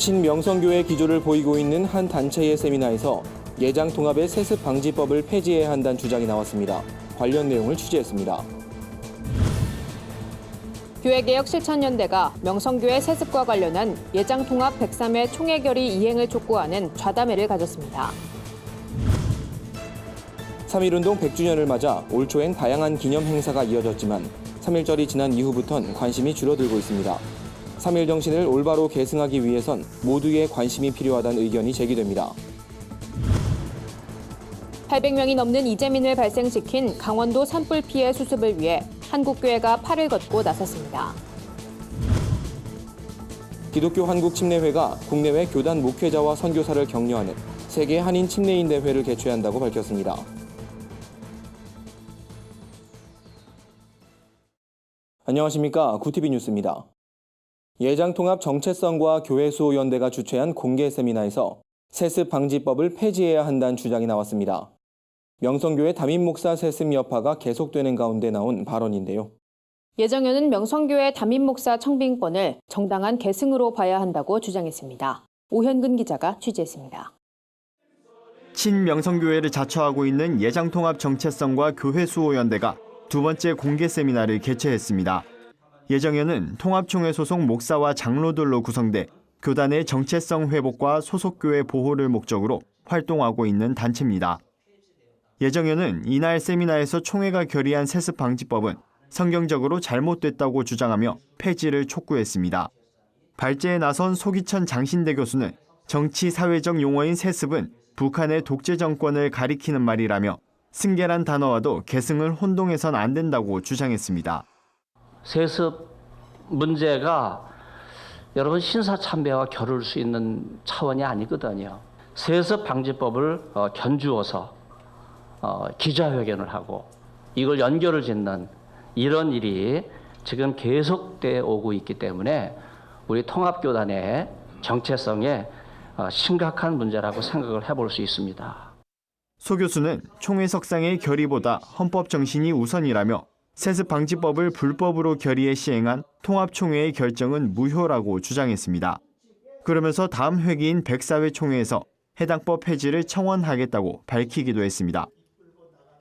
친명성교회 기조를 보이고 있는 한 단체의 세미나에서 예장통합의 세습 방지법을 폐지해야 한다는 주장이 나왔습니다. 관련 내용을 취재했습니다. 교회개혁 실천연대가 명성교회 세습과 관련한 예장통합 103회 총회 결의 이행을 촉구하는 좌담회를 가졌습니다. 3.1운동 100주년을 맞아 올 초엔 다양한 기념 행사가 이어졌지만 3.1절이 지난 이후부턴 관심이 줄어들고 있습니다. 3.1 정신을 올바로 계승하기 위해선 모두의 관심이 필요하다는 의견이 제기됩니다. 800명이 넘는 이재민을 발생시킨 강원도 산불 피해 수습을 위해 한국교회가 팔을 걷고 나섰습니다. 기독교 한국침례회가 국내외 교단 목회자와 선교사를 격려하는 세계 한인 침례인 대회를 개최한다고 밝혔습니다. 안녕하십니까. 구티비 뉴스입니다. 예장통합 정체성과 교회수호연대가 주최한 공개 세미나에서 세습 방지법을 폐지해야 한다는 주장이 나왔습니다. 명성교회 담임목사 세습 여파가 계속되는 가운데 나온 발언인데요. 예정연은 명성교회 담임목사 청빙권을 정당한 계승으로 봐야 한다고 주장했습니다. 오현근 기자가 취재했습니다. 친명성교회를 자처하고 있는 예장통합 정체성과 교회수호연대가 두 번째 공개 세미나를 개최했습니다. 예정연은 통합총회 소속 목사와 장로들로 구성돼 교단의 정체성 회복과 소속교회 보호를 목적으로 활동하고 있는 단체입니다. 예정연은 이날 세미나에서 총회가 결의한 세습 방지법은 성경적으로 잘못됐다고 주장하며 폐지를 촉구했습니다. 발제에 나선 소기천 장신대 교수는 정치 사회적 용어인 세습은 북한의 독재 정권을 가리키는 말이라며 승계란 단어와도 계승을 혼동해선 안 된다고 주장했습니다. 세습 문제가 여러분 신사참배와 겨룰 수 있는 차원이 아니거든요. 세습 방지법을 견주어서 기자회견을 하고 이걸 연결을 짓는 이런 일이 지금 계속돼 오고 있기 때문에 우리 통합교단의 정체성에 심각한 문제라고 생각을 해볼 수 있습니다. 소 교수는 총회 석상의 결의보다 헌법 정신이 우선이라며 세습 방지법을 불법으로 결의해 시행한 통합총회의 결정은 무효라고 주장했습니다. 그러면서 다음 회기인 104회 총회에서 해당 법 폐지를 청원하겠다고 밝히기도 했습니다.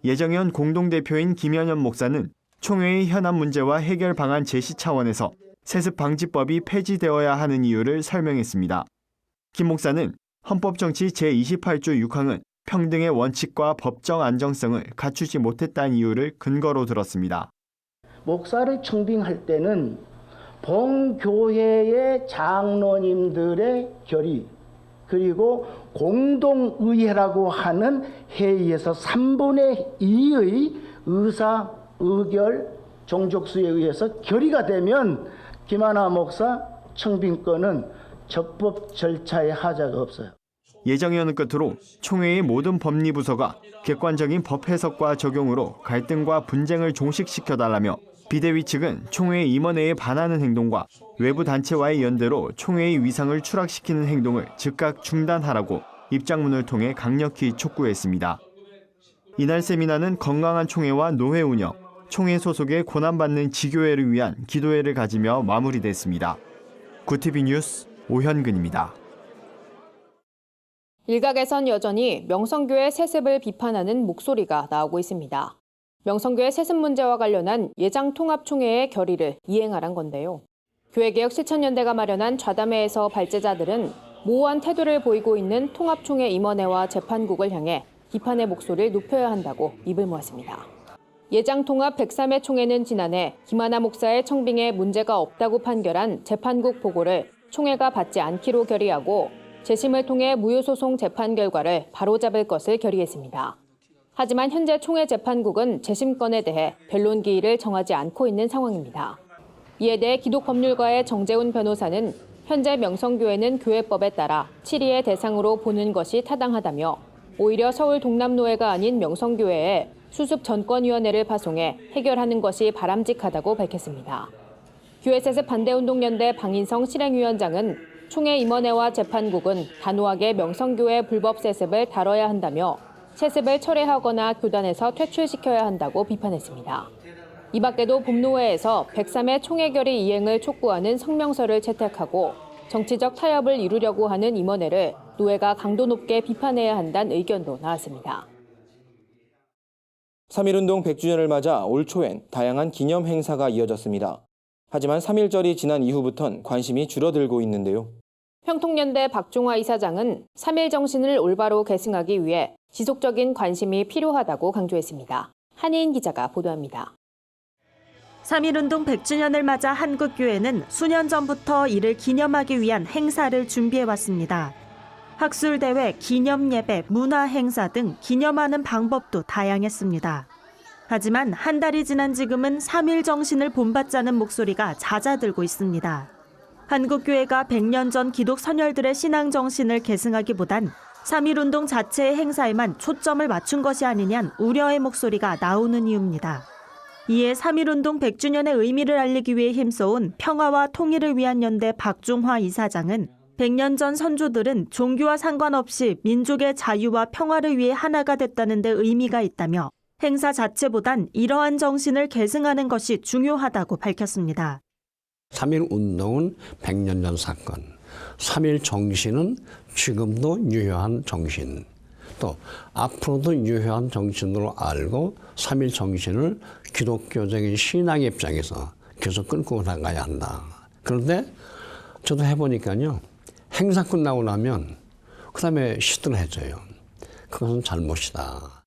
예정연 공동대표인 김현현 목사는 총회의 현안 문제와 해결 방안 제시 차원에서 세습 방지법이 폐지되어야 하는 이유를 설명했습니다. 김 목사는 헌법정치 제28조 6항은 평등의 원칙과 법적 안정성을 갖추지 못했다는 이유를 근거로 들었습니다. 목사를 청빙할 때는 본교회의 장로님들의 결의 그리고 공동의회라고 하는 회의에서 3분의 2의 의사, 의결, 종족수에 의해서 결의가 되면 김하나 목사 청빙권은 적법 절차에 하자가 없어요. 예정연은 끝으로 총회의 모든 법리부서가 객관적인 법 해석과 적용으로 갈등과 분쟁을 종식시켜달라며 비대위 측은 총회 임원회에 반하는 행동과 외부 단체와의 연대로 총회의 위상을 추락시키는 행동을 즉각 중단하라고 입장문을 통해 강력히 촉구했습니다. 이날 세미나는 건강한 총회와 노회 운영, 총회 소속의 고난받는 지교회를 위한 기도회를 가지며 마무리됐습니다. 구티비 뉴스 오현근입니다. 일각에선 여전히 명성교회 세습을 비판하는 목소리가 나오고 있습니다. 명성교회 세습 문제와 관련한 예장통합총회의 결의를 이행하란 건데요. 교회개혁 실천연대가 마련한 좌담회에서 발제자들은 모호한 태도를 보이고 있는 통합총회 임원회와 재판국을 향해 비판의 목소리를 높여야 한다고 입을 모았습니다. 예장통합 103회 총회는 지난해 김하나 목사의 청빙에 문제가 없다고 판결한 재판국 보고를 총회가 받지 않기로 결의하고 재심을 통해 무효소송 재판 결과를 바로잡을 것을 결의했습니다. 하지만 현재 총회 재판국은 재심권에 대해 변론 기일을 정하지 않고 있는 상황입니다. 이에 대해 기독법률가의 정재훈 변호사는 현재 명성교회는 교회법에 따라 치리의 대상으로 보는 것이 타당하다며 오히려 서울 동남노회가 아닌 명성교회에 수습전권위원회를 파송해 해결하는 것이 바람직하다고 밝혔습니다. 교회세습 반대운동연대 방인성 실행위원장은 총회 임원회와 재판국은 단호하게 명성교회 불법 세습을 다뤄야 한다며 세습을 철회하거나 교단에서 퇴출시켜야 한다고 비판했습니다. 이 밖에도 법노회에서 103회 총회 결의 이행을 촉구하는 성명서를 채택하고 정치적 타협을 이루려고 하는 임원회를 노회가 강도 높게 비판해야 한다는 의견도 나왔습니다. 3.1운동 100주년을 맞아 올 초엔 다양한 기념 행사가 이어졌습니다. 하지만 3.1절이 지난 이후부턴 관심이 줄어들고 있는데요. 평통연대 박종화 이사장은 3.1 정신을 올바로 계승하기 위해 지속적인 관심이 필요하다고 강조했습니다. 한혜인 기자가 보도합니다. 3.1운동 100주년을 맞아 한국교회는 수년 전부터 이를 기념하기 위한 행사를 준비해왔습니다. 학술대회, 기념예배, 문화행사 등 기념하는 방법도 다양했습니다. 하지만 한 달이 지난 지금은 3.1 정신을 본받자는 목소리가 잦아들고 있습니다. 한국교회가 100년 전 기독 선열들의 신앙 정신을 계승하기보단 3.1운동 자체의 행사에만 초점을 맞춘 것이 아니냐는 우려의 목소리가 나오는 이유입니다. 이에 3.1운동 100주년의 의미를 알리기 위해 힘써온 평화와 통일을 위한 연대 박종화 이사장은 100년 전 선조들은 종교와 상관없이 민족의 자유와 평화를 위해 하나가 됐다는 데 의미가 있다며 행사 자체보단 이러한 정신을 계승하는 것이 중요하다고 밝혔습니다. 3.1 운동은 100년 전 사건, 3.1 정신은 지금도 유효한 정신, 또 앞으로도 유효한 정신으로 알고 3.1 정신을 기독교적인 신앙의 입장에서 계속 끌고 나가야 한다. 그런데 저도 해보니까요, 행사 끝나고 나면 그 다음에 시들해져요. 그것은 잘못이다.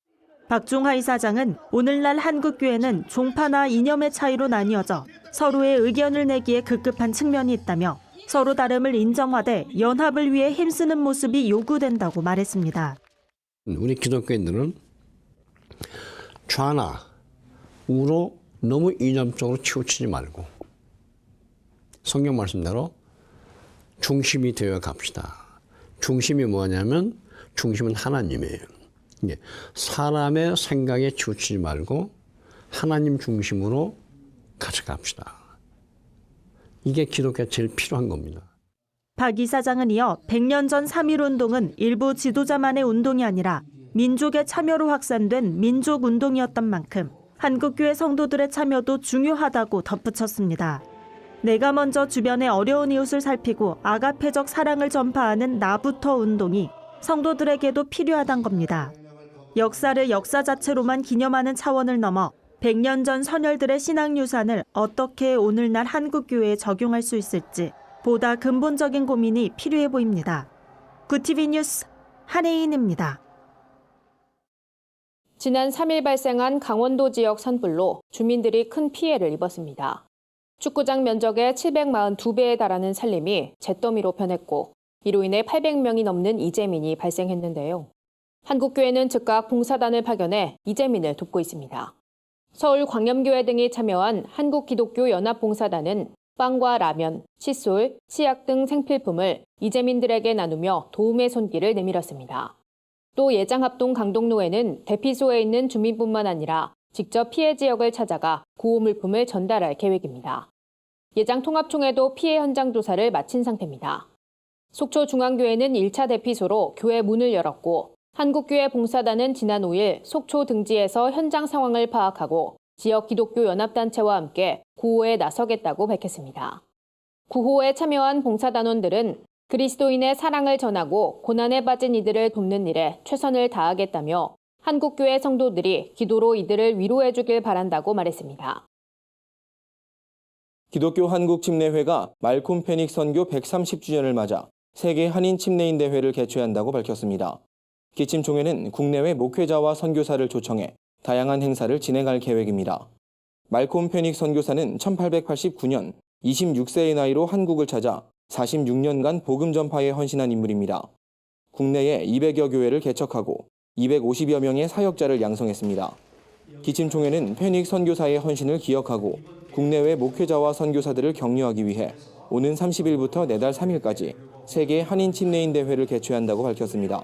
박종화 이사장은 오늘날 한국교회는 종파나 이념의 차이로 나뉘어져 서로의 의견을 내기에 급급한 측면이 있다며 서로 다름을 인정하되 연합을 위해 힘쓰는 모습이 요구된다고 말했습니다. 우리 기독교인들은 좌나 우로 너무 이념적으로 치우치지 말고 성경 말씀대로 중심이 되어 갑시다. 중심이 뭐냐면 중심은 하나님이에요. 사람의 생각에 치우치지 말고 하나님 중심으로 가져갑시다. 이게 기독교에 제일 필요한 겁니다. 박 이사장은 이어 100년 전 3.1운동은 일부 지도자만의 운동이 아니라 민족의 참여로 확산된 민족운동이었던 만큼 한국교회 성도들의 참여도 중요하다고 덧붙였습니다. 내가 먼저 주변의 어려운 이웃을 살피고 아가페적 사랑을 전파하는 나부터 운동이 성도들에게도 필요하단 겁니다. 역사를 역사 자체로만 기념하는 차원을 넘어 100년 전 선열들의 신앙 유산을 어떻게 오늘날 한국교회에 적용할 수 있을지 보다 근본적인 고민이 필요해 보입니다. 구티비 뉴스 한혜인입니다. 지난 3일 발생한 강원도 지역 산불로 주민들이 큰 피해를 입었습니다. 축구장 면적의 742배에 달하는 산림이 잿더미로 변했고 이로 인해 800명이 넘는 이재민이 발생했는데요. 한국교회는 즉각 봉사단을 파견해 이재민을 돕고 있습니다. 서울광염교회 등이 참여한 한국기독교연합봉사단은 빵과 라면, 칫솔, 치약 등 생필품을 이재민들에게 나누며 도움의 손길을 내밀었습니다. 또 예장합동 강동로에는 대피소에 있는 주민뿐만 아니라 직접 피해 지역을 찾아가 구호 물품을 전달할 계획입니다. 예장통합총회도 피해 현장 조사를 마친 상태입니다. 속초중앙교회는 1차 대피소로 교회 문을 열었고 한국교회 봉사단은 지난 5일 속초 등지에서 현장 상황을 파악하고 지역 기독교 연합단체와 함께 구호에 나서겠다고 밝혔습니다. 구호에 참여한 봉사단원들은 그리스도인의 사랑을 전하고 고난에 빠진 이들을 돕는 일에 최선을 다하겠다며 한국교회 성도들이 기도로 이들을 위로해 주길 바란다고 말했습니다. 기독교 한국침례회가 말콤 페닉 선교 130주년을 맞아 세계 한인 침례인 대회를 개최한다고 밝혔습니다. 기침총회는 국내외 목회자와 선교사를 초청해 다양한 행사를 진행할 계획입니다. 말콤 페닉 선교사는 1889년 26세의 나이로 한국을 찾아 46년간 복음 전파에 헌신한 인물입니다. 국내에 200여 교회를 개척하고 250여 명의 사역자를 양성했습니다. 기침총회는 페닉 선교사의 헌신을 기억하고 국내외 목회자와 선교사들을 격려하기 위해 오는 30일부터 내달 3일까지 세계 한인 침례인 대회를 개최한다고 밝혔습니다.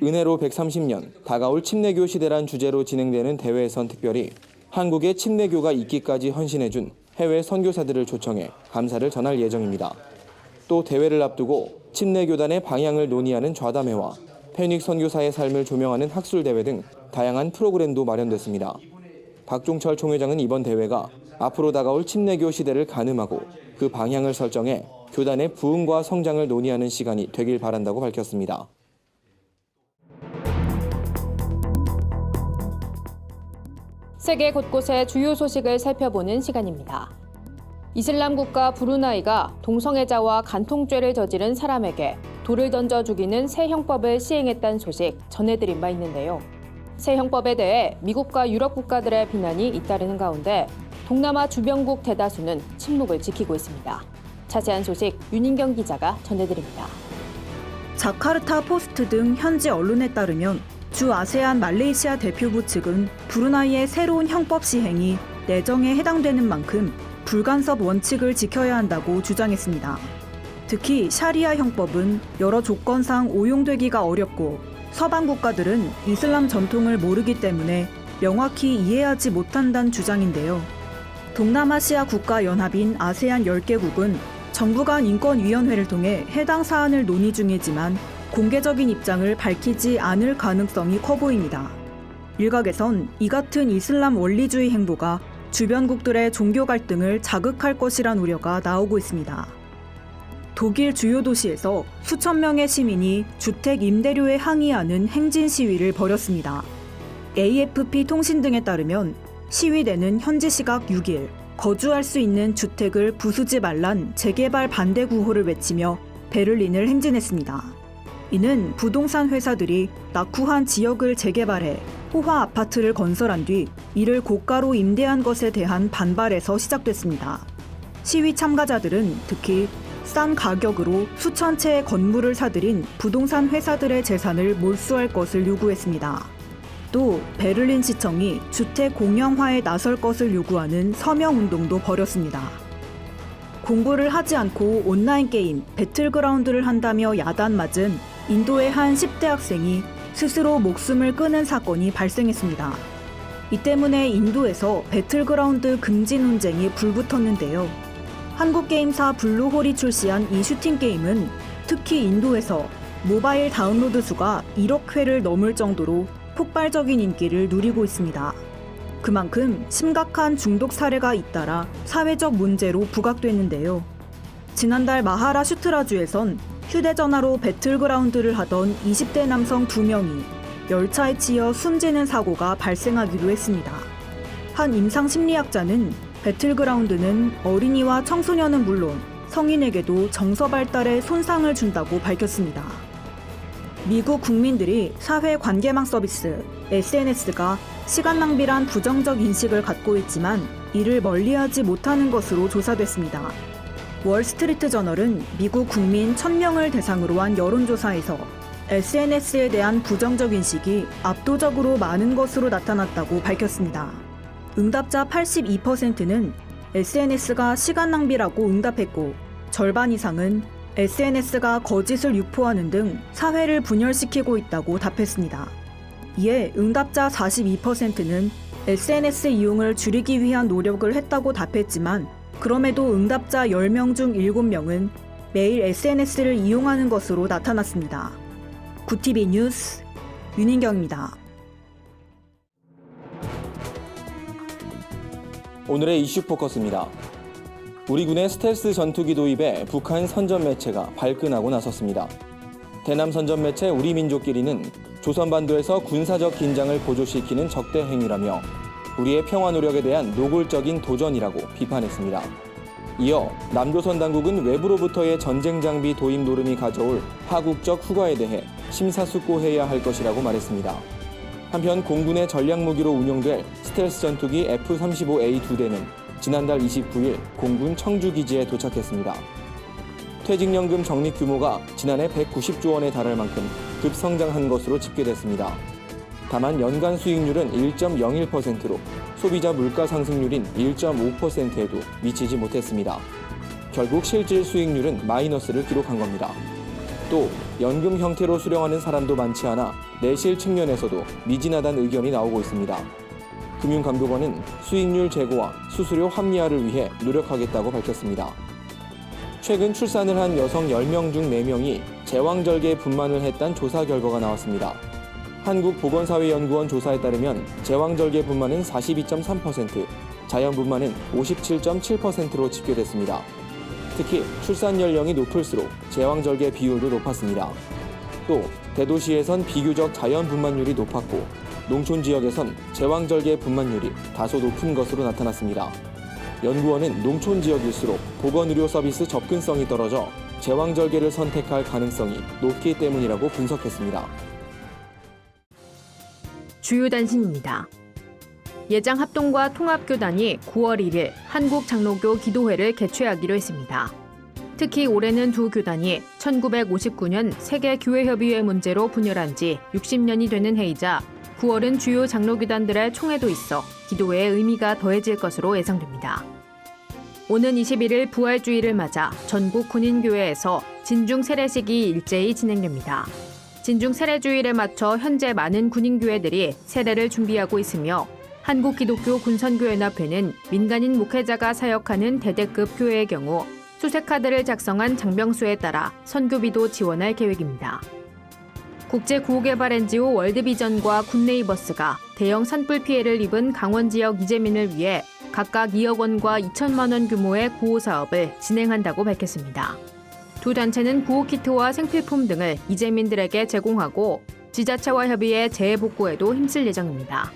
은혜로 130년, 다가올 침례교 시대란 주제로 진행되는 대회에선 특별히 한국에 침례교가 있기까지 헌신해준 해외 선교사들을 초청해 감사를 전할 예정입니다. 또 대회를 앞두고 침례교단의 방향을 논의하는 좌담회와 페닉 선교사의 삶을 조명하는 학술대회 등 다양한 프로그램도 마련됐습니다. 박종철 총회장은 이번 대회가 앞으로 다가올 침례교 시대를 가늠하고 그 방향을 설정해 교단의 부흥과 성장을 논의하는 시간이 되길 바란다고 밝혔습니다. 세계 곳곳의 주요 소식을 살펴보는 시간입니다. 이슬람 국가 브루나이가 동성애자와 간통죄를 저지른 사람에게 돌을 던져 죽이는 새 형법을 시행했다는 소식 전해드린 바 있는데요. 새 형법에 대해 미국과 유럽 국가들의 비난이 잇따르는 가운데 동남아 주변국 대다수는 침묵을 지키고 있습니다. 자세한 소식 윤인경 기자가 전해드립니다. 자카르타 포스트 등 현지 언론에 따르면 주 아세안 말레이시아 대표부 측은 브루나이의 새로운 형법 시행이 내정에 해당되는 만큼 불간섭 원칙을 지켜야 한다고 주장했습니다. 특히 샤리아 형법은 여러 조건상 오용되기가 어렵고 서방 국가들은 이슬람 전통을 모르기 때문에 명확히 이해하지 못한다는 주장인데요. 동남아시아 국가연합인 아세안 10개국은 정부 간 인권위원회를 통해 해당 사안을 논의 중이지만 공개적인 입장을 밝히지 않을 가능성이 커 보입니다. 일각에선 이 같은 이슬람 원리주의 행보가 주변국들의 종교 갈등을 자극할 것이란 우려가 나오고 있습니다. 독일 주요 도시에서 수천 명의 시민이 주택 임대료에 항의하는 행진 시위를 벌였습니다. AFP 통신 등에 따르면 시위대는 현지 시각 6일 거주할 수 있는 주택을 부수지 말란 재개발 반대 구호를 외치며 베를린을 행진했습니다. 이는 부동산 회사들이 낙후한 지역을 재개발해 호화 아파트를 건설한 뒤 이를 고가로 임대한 것에 대한 반발에서 시작됐습니다. 시위 참가자들은 특히 싼 가격으로 수천 채의 건물을 사들인 부동산 회사들의 재산을 몰수할 것을 요구했습니다. 또 베를린 시청이 주택 공영화에 나설 것을 요구하는 서명운동도 벌였습니다. 공부를 하지 않고 온라인 게임 배틀그라운드를 한다며 야단맞은 인도의 한 10대 학생이 스스로 목숨을 끊은 사건이 발생했습니다. 이 때문에 인도에서 배틀그라운드 금지 논쟁이 불붙었는데요. 한국 게임사 블루홀이 출시한 이 슈팅 게임은 특히 인도에서 모바일 다운로드 수가 1억 회를 넘을 정도로 폭발적인 인기를 누리고 있습니다. 그만큼 심각한 중독 사례가 잇따라 사회적 문제로 부각됐는데요. 지난달 마하라슈트라주에선 휴대전화로 배틀그라운드를 하던 20대 남성 2명이 열차에 치여 숨지는 사고가 발생하기도 했습니다. 한 임상심리학자는 배틀그라운드는 어린이와 청소년은 물론 성인에게도 정서 발달에 손상을 준다고 밝혔습니다. 미국 국민들이 사회 관계망 서비스 SNS가 시간 낭비란 부정적 인식을 갖고 있지만 이를 멀리하지 못하는 것으로 조사됐습니다. 월스트리트 저널은 미국 국민 1000명을 대상으로 한 여론조사에서 SNS에 대한 부정적 인식이 압도적으로 많은 것으로 나타났다고 밝혔습니다. 응답자 82%는 SNS가 시간 낭비라고 응답했고 절반 이상은 SNS가 거짓을 유포하는 등 사회를 분열시키고 있다고 답했습니다. 이에 응답자 42%는 SNS 이용을 줄이기 위한 노력을 했다고 답했지만 그럼에도 응답자 10명 중 7명은 매일 SNS를 이용하는 것으로 나타났습니다. 구TV 뉴스 윤인경입니다. 오늘의 이슈 포커스입니다. 우리 군의 스텔스 전투기 도입에 북한 선전 매체가 발끈하고 나섰습니다. 대남 선전 매체 우리민족끼리는 조선반도에서 군사적 긴장을 고조시키는 적대 행위라며 우리의 평화 노력에 대한 노골적인 도전이라고 비판했습니다. 이어 남조선 당국은 외부로부터의 전쟁 장비 도입 노름이 가져올 파국적 후과에 대해 심사숙고해야 할 것이라고 말했습니다. 한편 공군의 전략무기로 운용될 스텔스 전투기 F-35A 2대는 지난달 29일 공군 청주기지에 도착했습니다. 퇴직연금 적립 규모가 지난해 190조 원에 달할 만큼 급성장한 것으로 집계됐습니다. 다만 연간 수익률은 1.01%로 소비자 물가 상승률인 1.5%에도 미치지 못했습니다. 결국 실질 수익률은 마이너스를 기록한 겁니다. 또 연금 형태로 수령하는 사람도 많지 않아 내실 측면에서도 미진하다는 의견이 나오고 있습니다. 금융감독원은 수익률 제고와 수수료 합리화를 위해 노력하겠다고 밝혔습니다. 최근 출산을 한 여성 10명 중 4명이 제왕절개 분만을 했다는 조사 결과가 나왔습니다. 한국보건사회연구원 조사에 따르면 제왕절개 분만은 42.3%, 자연분만은 57.7%로 집계됐습니다. 특히 출산 연령이 높을수록 제왕절개 비율도 높았습니다. 또 대도시에선 비교적 자연분만율이 높았고 농촌 지역에선 제왕절개 분만율이 다소 높은 것으로 나타났습니다. 연구원은 농촌 지역일수록 보건의료 서비스 접근성이 떨어져 제왕절개를 선택할 가능성이 높기 때문이라고 분석했습니다. 주요 단신입니다. 예장합동과 통합교단이 9월 1일 한국장로교 기도회를 개최하기로 했습니다. 특히 올해는 두 교단이 1959년 세계교회협의회 문제로 분열한 지 60년이 되는 해이자 9월은 주요 장로교단들의 총회도 있어 기도회의 의미가 더해질 것으로 예상됩니다. 오는 21일 부활주의를 맞아 전국 군인교회에서 진중 세례식이 일제히 진행됩니다. 진중 세례주일에 맞춰 현재 많은 군인교회들이 세례를 준비하고 있으며 한국기독교 군선교연합회는 민간인 목회자가 사역하는 대대급 교회의 경우 수색카드를 작성한 장병수에 따라 선교비도 지원할 계획입니다. 국제구호개발 NGO 월드비전과 굿네이버스가 대형 산불 피해를 입은 강원 지역 이재민을 위해 각각 2억 원과 2천만 원 규모의 구호 사업을 진행한다고 밝혔습니다. 두 단체는 구호키트와 생필품 등을 이재민들에게 제공하고 지자체와 협의해 재해복구에도 힘쓸 예정입니다.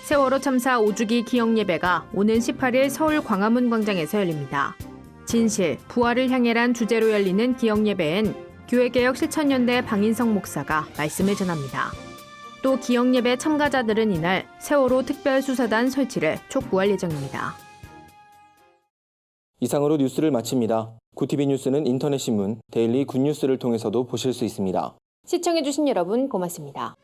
세월호 참사 5주기 기억예배가 오는 18일 서울 광화문 광장에서 열립니다. 진실, 부활을 향해란 주제로 열리는 기억예배엔 교회개혁 실천연대 방인성 목사가 말씀을 전합니다. 또 기억예배 참가자들은 이날 세월호 특별수사단 설치를 촉구할 예정입니다. 이상으로 뉴스를 마칩니다. 구티비 뉴스는 인터넷 신문 데일리 굿뉴스를 통해서도 보실 수 있습니다. 시청해주신 여러분 고맙습니다.